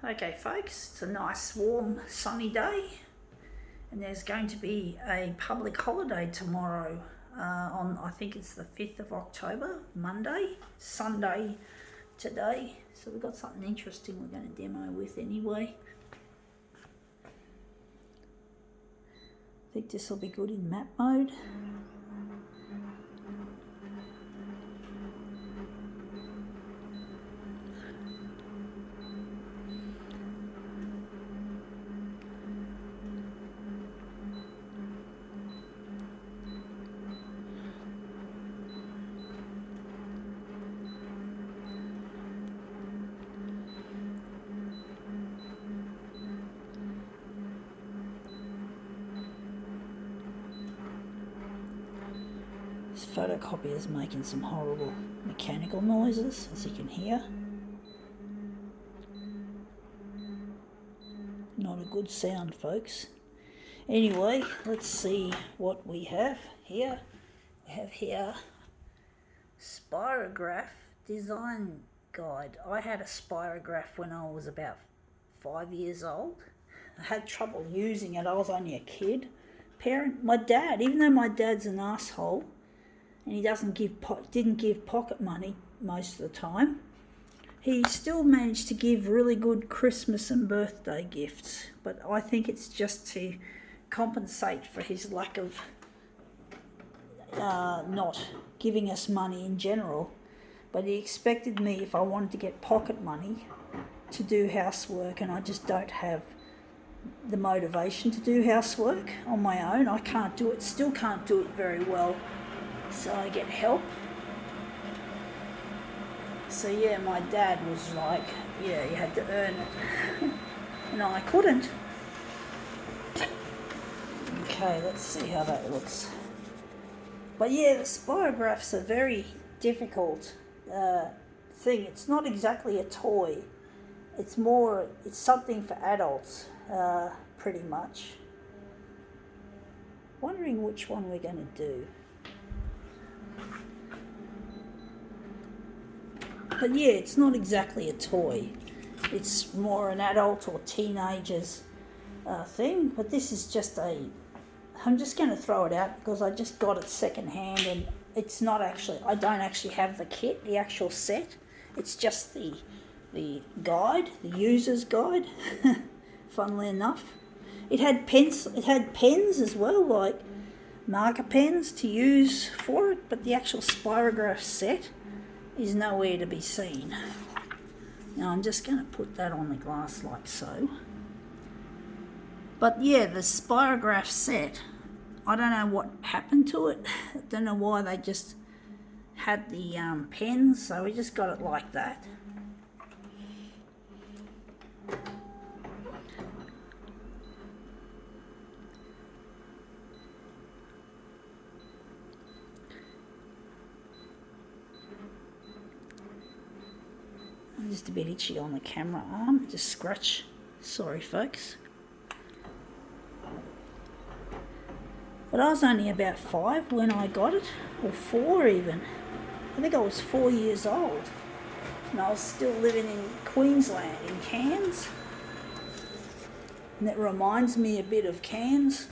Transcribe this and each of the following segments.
Okay folks, it's a nice warm sunny day and there's going to be a public holiday tomorrow on, I think it's the 5th of October, Monday, Sunday today. So we've got something interesting we're going to demo with anyway. I think this will be good in map mode. This photocopier is making some horrible mechanical noises, as you can hear. Not a good sound, folks. Anyway, let's see what we have here. We have here Spirograph design guide. I had a Spirograph when I was about 5 years old. I had trouble using it. I was only a kid. My dad, even though my dad's an asshole and he didn't give pocket money most of the time, he still managed to give really good Christmas and birthday gifts. But I think it's just to compensate for his lack of not giving us money in general. But he expected me, if I wanted to get pocket money, to do housework, and I just don't have the motivation to do housework on my own. I can't do it, still can't do it very well, so I get help. So yeah, my dad was like, yeah, you had to earn it. And I couldn't. Okay, let's see how that looks. But yeah, the Spirograph's a very difficult thing. It's not exactly a toy. It's something for adults, pretty much. Wondering which one we're going to do. But yeah, it's not exactly a toy. It's more an adult or teenager's thing. But this is just I'm just going to throw it out because I just got it secondhand, and it's not actually, I don't actually have the kit, the actual set. It's just the guide, the user's guide, funnily enough. It had pens as well, like marker pens to use for it, but the actual Spirograph set is nowhere to be seen. Now I'm just going to put that on the glass like so. But yeah, the Spirograph set, I don't know what happened to it. I don't know why they just had the pens, so we just got it like that. I'm just a bit itchy on the camera arm, just scratch. Sorry folks. But I was only about 5 when I got it, or 4 even. I think I was 4 years old, and I was still living in Queensland, in Cairns. And it reminds me a bit of Cairns,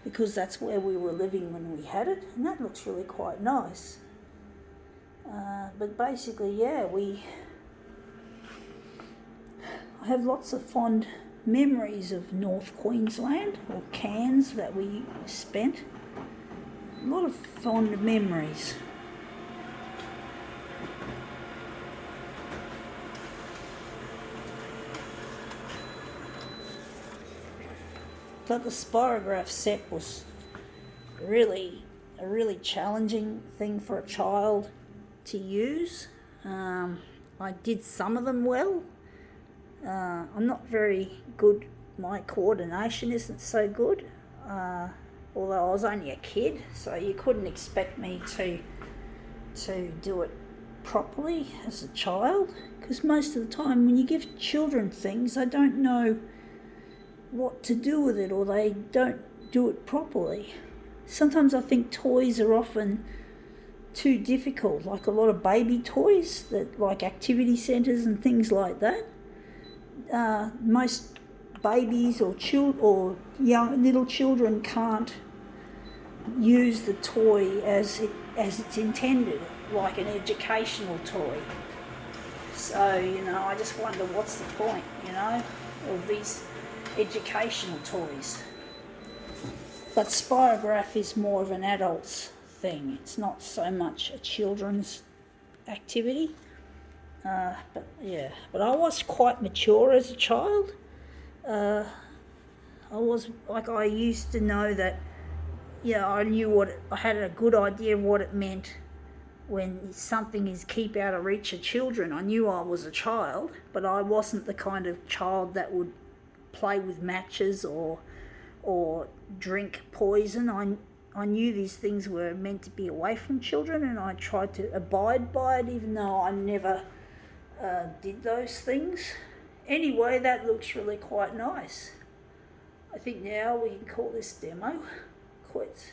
because that's where we were living when we had it, and that looks really quite nice. But basically, yeah, I have lots of fond memories of North Queensland, or Cairns, that we spent. A lot of fond memories. But the Spirograph set was a really challenging thing for a child to use. I did some of them well. I'm not very good, my coordination isn't so good, although I was only a kid, so you couldn't expect me to do it properly as a child, because most of the time when you give children things, they don't know what to do with it, or they don't do it properly. Sometimes I think toys are often too difficult, like a lot of baby toys, that like activity centres and things like that. most babies or young little children can't use the toy as it's intended, like an educational toy. So, I just wonder what's the point, of these educational toys. But Spirograph is more of an adult's thing. It's not so much a children's activity. But I was quite mature as a child. I used to know that, I had a good idea of what it meant when something is keep out of reach of children. I knew I was a child, but I wasn't the kind of child that would play with matches or drink poison. I knew these things were meant to be away from children, and I tried to abide by it, even though I never did those things. Anyway, that looks really quite nice. I think now we can call this demo quits.